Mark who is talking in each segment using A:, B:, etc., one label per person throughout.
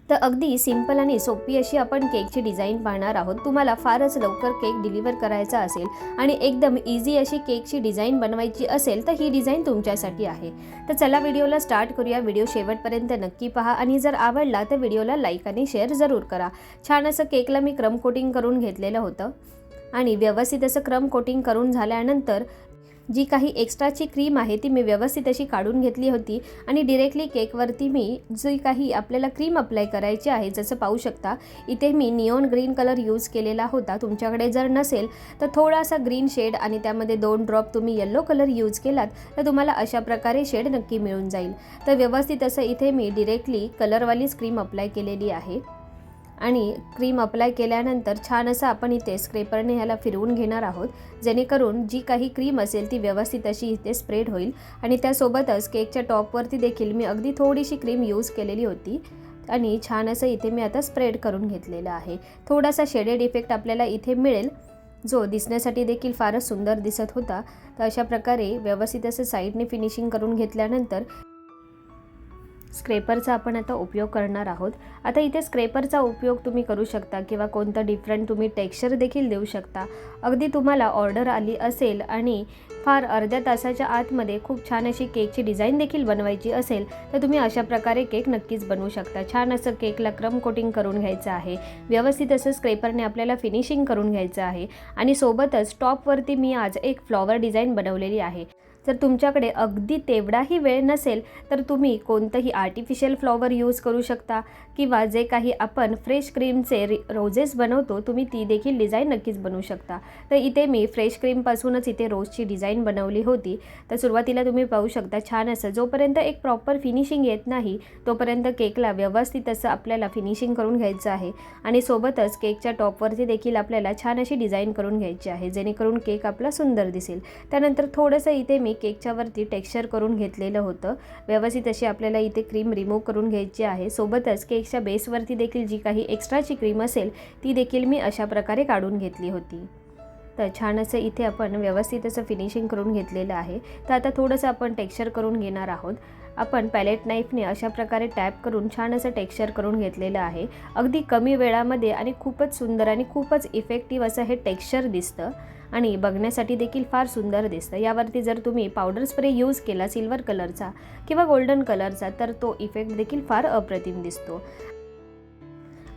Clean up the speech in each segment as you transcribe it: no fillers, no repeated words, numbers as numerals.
A: तर अगदी सिंपल आणि सोपी अशी आपण केकची डिझाईन पाहणार आहोत। तुम्हाला फारच लवकर केक डिलिव्हर करायचा असेल आणि एकदम इझी अशी केकची डिझाईन बनवायची असेल तर ही डिझाईन तुमच्यासाठी आहे। तर चला व्हिडिओला स्टार्ट करूया। व्हिडिओ शेवटपर्यंत नक्की पहा आणि जर आवडला तर व्हिडिओला लाईक आणि शेअर जरूर करा। छान असं केकला मी क्रम कोटिंग करून घेतलेलं होतं आणि व्यवस्थित असं क्रम कोटिंग करून झाल्यानंतर जी काही एक्स्ट्राची क्रीम आहे ती मी व्यवस्थित अशी काढून घेतली होती आणि डायरेक्टली केकवरती मी जी काही आपल्याला क्रीम अप्लाय करायची आहे, जसं पाहू शकता इथे मी निऑन ग्रीन कलर यूज केलेला होता। तुमच्याकडे जर नसेल तर थोडासा ग्रीन शेड आणि त्यामध्ये 2 ड्रॉप तुम्ही येलो कलर यूज केलात तर तुम्हाला अशा प्रकारे शेड नक्की मिळून जाईल। तर व्यवस्थित असं इथे मी डायरेक्टली कलरवालीच क्रीम अप्लाय केलेली आहे आणि क्रीम अप्लाय केल्यानंतर छान असं आपण इथे स्क्रेपरने ह्याला फिरवून घेणार आहोत, जेणेकरून जी काही क्रीम असेल ती व्यवस्थित अशी इथे स्प्रेड होईल। आणि त्यासोबतच केकच्या टॉपवरती देखील मी अगदी थोडीशी क्रीम यूज केलेली होती आणि छान असं इथे मी आता स्प्रेड करून घेतलेलं आहे। थोडासा शेडेड इफेक्ट आपल्याला इथे मिळेल, जो दिसण्यासाठी देखील फारच सुंदर दिसत होता। तर अशा प्रकारे व्यवस्थित असं साईडने फिनिशिंग करून घेतल्यानंतर स्क्रेपरचा आपण आता उपयोग करणार आहोत। आता इथे स्क्रेपरचा उपयोग तुम्ही करू शकता किंवा कोणतं डिफरंट तुम्ही टेक्स्चर देखील देऊ शकता। अगदी तुम्हाला ऑर्डर आली असेल आणि फार अर्ध्या तासाच्या आतमध्ये खूप छान अशी केकची डिझाईन देखील बनवायची असेल तर तुम्ही अशा प्रकारे केक नक्कीच बनवू शकता। छान असं केकला क्रम कोटिंग करून घ्यायचं आहे, व्यवस्थित असं स्क्रेपरने आपल्याला फिनिशिंग करून घ्यायचं आहे आणि सोबतच टॉपवरती मी आज एक फ्लॉवर डिझाईन बनवलेली आहे। जर तुमच्याकडे अगदी तेवढाही वेळ नसेल तर तुम्ही कोणतंही आर्टिफिशियल फ्लॉवर यूज करू शकता किंवा जे काही आपण फ्रेश क्रीमचे रोजेस बनवतो तुम्ही ती देखील डिझाईन नक्कीच बनवू शकता। तर इथे मी फ्रेश क्रीमपासूनच इथे रोजची डिझाईन बनवली होती। तर सुरुवातीला तुम्ही पाहू शकता छान असं जोपर्यंत एक प्रॉपर फिनिशिंग येत नाही तोपर्यंत केकला व्यवस्थित असं आपल्याला फिनिशिंग करून घ्यायचं आहे आणि सोबतच केकच्या टॉपवरती देखील आपल्याला छान अशी डिझाईन करून घ्यायची आहे, जेणेकरून केक आपला सुंदर दिसेल। त्यानंतर थोडंसं इथे मी केकच्या वरती टेक्स्चर करून घेतलेलं होतं। व्यवस्थित अशी आपल्याला इथे क्रीम रिमूव्ह करून घ्यायची आहे। सोबतच केकच्या बेसवरती देखील जी काही एक्स्ट्राची क्रीम असेल ती देखील मी अशा प्रकारे काढून घेतली होती। तर छान असं इथे आपण व्यवस्थित असं फिनिशिंग करून घेतलेलं आहे। तर आता थोडंसं आपण टेक्स्चर करून घेणार आहोत। आपण पॅलेट नाईफने अशा प्रकारे टॅप करून छान असं टेक्स्चर करून घेतलेलं आहे। अगदी कमी वेळामध्ये आणि खूपच सुंदर आणि खूपच इफेक्टिव्ह असं हे टेक्स्चर दिसतं आणि बघण्यासाठी देखील फार सुंदर दिसतं। यावरती जर तुम्ही पावडर स्प्रे यूज केला सिल्वर कलरचा किंवा गोल्डन कलरचा तर तो इफेक्ट देखील फार अप्रतिम दिसतो।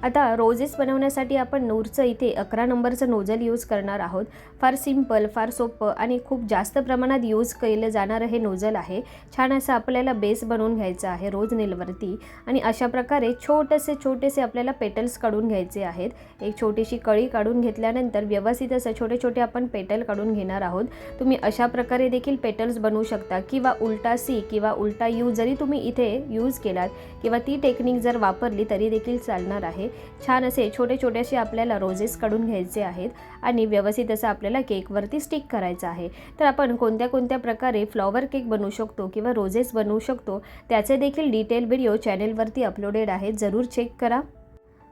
A: आता रोजेस बनवण्यासाठी आपण नूरचं इथे 11 नंबरचं नोझल यूज करणार आहोत। फार सिंपल, फार सोपं आणि खूप जास्त प्रमाणात यूज केलं जाणारं हे नोझल आहे। छान असं आपल्याला बेस बनवून घ्यायचं आहे रोज नेलवरती आणि अशा प्रकारे छोटेसे आपल्याला पेटल्स काढून घ्यायचे आहेत। एक छोटीशी कळी काढून घेतल्यानंतर व्यवस्थित असं छोटे आपण पेटल काढून घेणार आहोत। तुम्ही अशा प्रकारे देखील पेटल्स बनवू शकता किंवा उलटा सी किंवा उलटा यू जरी तुम्ही इथे यूज केलात किंवा ती टेक्निक जर वापरली तरी देखील चालणार आहे। छान असे छोटे आपल्याला रोजेस काढून घ्यायचे आहेत आणि व्यवस्थित असं आपल्याला केकवरती स्टिक करायचं आहे। तर आपण कोणत्या प्रकारे फ्लॉवर केक बनवू शकतो किंवा रोजेस बनवू शकतो त्याचे देखील डिटेल व्हिडिओ चॅनेलवरती अपलोडेड आहेत, जरूर चेक करा।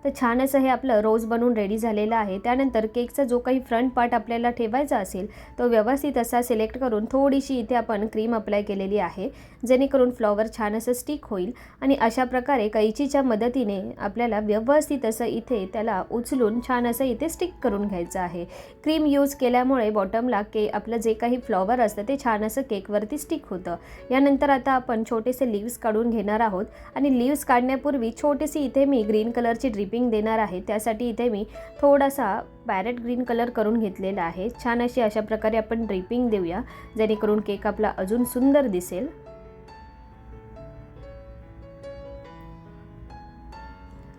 A: तर छान असं हे आपलं रोज बनवून रेडी झालेलं आहे। त्यानंतर केकचा जो काही फ्रंट पार्ट आपल्याला ठेवायचा असेल तो व्यवस्थित असा सिलेक्ट करून थोडीशी इथे आपण क्रीम अप्लाय केलेली आहे, जेणेकरून फ्लॉवर छान असं स्टिक होईल आणि अशा प्रकारे कैचीच्या मदतीने आपल्याला व्यवस्थित असं इथे त्याला उचलून छान असं इथे स्टिक करून घ्यायचं आहे। क्रीम यूज केल्यामुळे बॉटमला आपलं जे काही फ्लॉवर असतं ते छान असं केकवरती स्टिक होतं। यानंतर आता आपण छोटेसे लीव्स काढून घेणार आहोत आणि लीव्स काढण्यापूर्वी छोटीशी इथे मी ग्रीन कलरची ड्रिपिंग देणार आहे। त्यासाठी इथे मी थोडासा पॅरेट ग्रीन कलर करून घेतलेला आहे। छान अशा प्रकारे आपण ड्रिपिंग देऊया, जेणेकरून केक आपला अजून सुंदर दिसेल।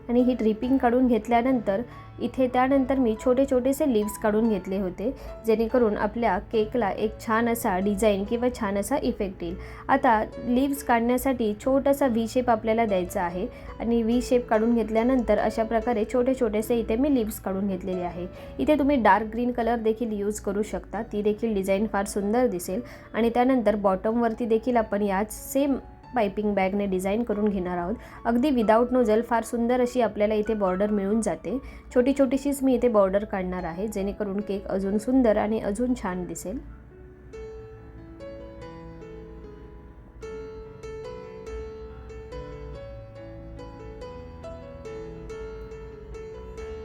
A: आणि ही ड्रिपिंग काढून घेतल्यानंतर इथे त्यानंतर मी छोटेसे लीव्स काढून घेतले होते, जेणेकरून आपल्या केकला एक छान असा डिझाईन किंवा छान असा इफेक्ट येईल। आता लीव्स काढण्यासाठी छोटासा व्ही शेप आपल्याला द्यायचा आहे आणि व्ही शेप काढून घेतल्यानंतर अशा प्रकारे छोटेसे इथे मी लीव्स काढून घेतलेले आहे। इथे तुम्ही डार्क ग्रीन कलर देखील यूज करू शकता, ती देखील डिझाईन फार सुंदर दिसेल। आणि त्यानंतर बॉटमवरती देखील आपण याच सेम पाइपिंग बॅगने डिझाईन करून घेणार आहोत। अगदी विदाउट नोझल फार सुंदर अशी आपल्याला इथे बॉर्डर मिळून जाते। छोटीशीच मी इथे बॉर्डर काढणार आहे, जेणेकरून केक अजून सुंदर आणि अजून छान दिसेल।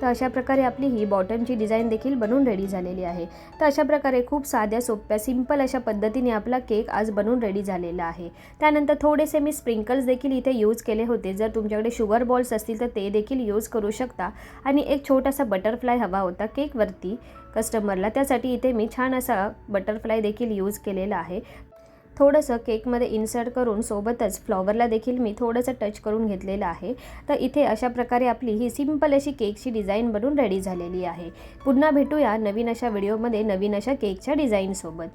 A: तर अशा प्रकारे आपली ही बॉटमची डिझाईन देखील बनून रेडी झालेली आहे। तर अशा प्रकारे खूप साध्या सोप्या सिंपल अशा पद्धतीने आपला केक आज बनून रेडी झालेला आहे। त्यानंतर थोडेसे मी स्प्रिंकल्स देखील इथे यूज केले होते। जर तुमच्याकडे शुगर बॉल्स असतील तर ते देखील यूज करू शकता। आणि एक छोटासा बटरफ्लाय हवा होता केकवरती कस्टमरला, त्यासाठी इथे मी छान असा बटरफ्लाय देखील यूज केलेला आहे। थोडंसं केकमध्ये इन्सर्ट करून सोबतच फ्लॉवरला देखील मी थोडंसं टच करून घेतलेलं आहे। तर इथे अशा प्रकारे आपली ही सिंपल अशी केकची डिझाईन बनून रेडी झालेली आहे। पुन्हा भेटूया नवीन अशा व्हिडिओमध्ये नवीन अशा केकच्या डिझाईनसोबत।